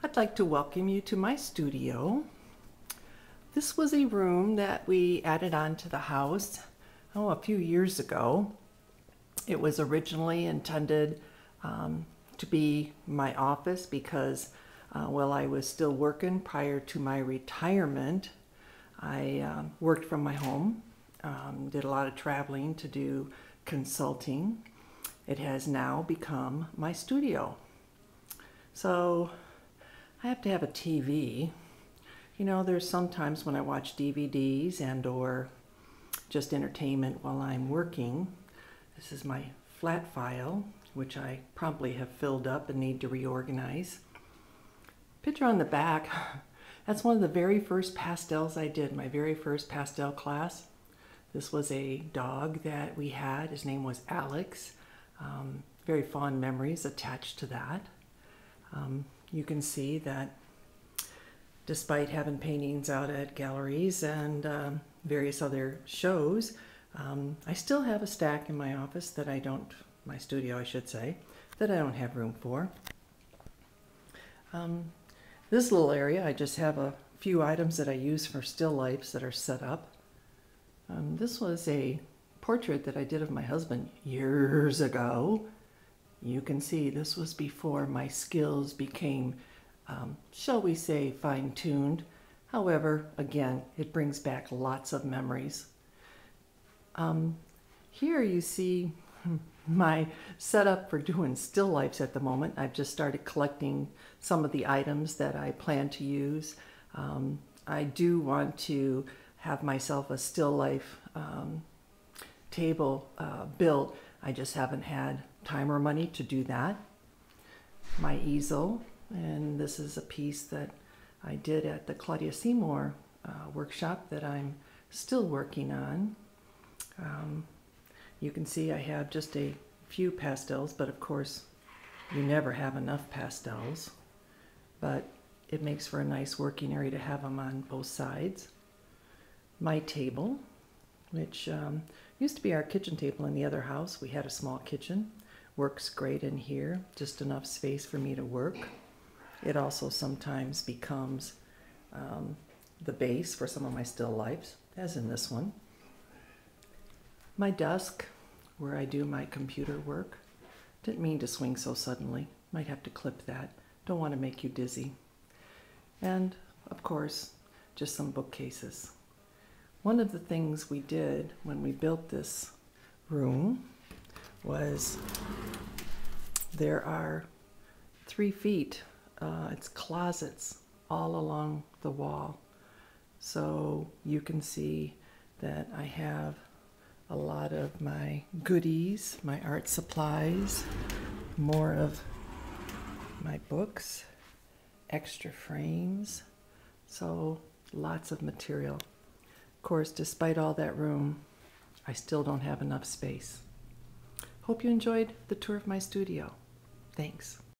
I'd like to welcome you to my studio. This was a room that we added on to the house, a few years ago. It was originally intended to be my office because while I was still working prior to my retirement, I worked from my home, did a lot of traveling to do consulting. It has now become my studio. So I have to have a TV. You know, there's sometimes when I watch DVDs and or just entertainment while I'm working. This is my flat file, which I promptly have filled up and need to reorganize. Picture on the back, that's one of the very first pastels I did, my very first pastel class. This was a dog that we had. His name was Alex. Very fond memories attached to that. You can see that despite having paintings out at galleries and various other shows, I still have a stack in my office that my studio I should say, that I don't have room for. This little area, I just have a few items that I use for still lifes that are set up. This was a portrait that I did of my husband years ago. You can see this was before my skills became, shall we say, fine-tuned. However, again, it brings back lots of memories. Here you see my setup for doing still lifes at the moment. I've just started collecting some of the items that I plan to use. I do want to have myself a still life table built. I just haven't had time or money to do that. My easel, and this is a piece that I did at the Claudia Seymour workshop that I'm still working on. You can see I have just a few pastels, but of course you never have enough pastels, but it makes for a nice working area to have them on both sides. My table, which used to be our kitchen table in the other house. We had a small kitchen. Works great in here, just enough space for me to work. It also sometimes becomes the base for some of my still lifes, as in this one. My desk, where I do my computer work. Didn't mean to swing so suddenly. Might have to clip that. Don't want to make you dizzy. And, of course, just some bookcases. One of the things we did when we built this room was there are 3 feet, it's closets all along the wall. So you can see that I have a lot of my goodies, my art supplies, more of my books, extra frames, so lots of material. Of course, despite all that room, I still don't have enough space. Hope you enjoyed the tour of my studio. Thanks.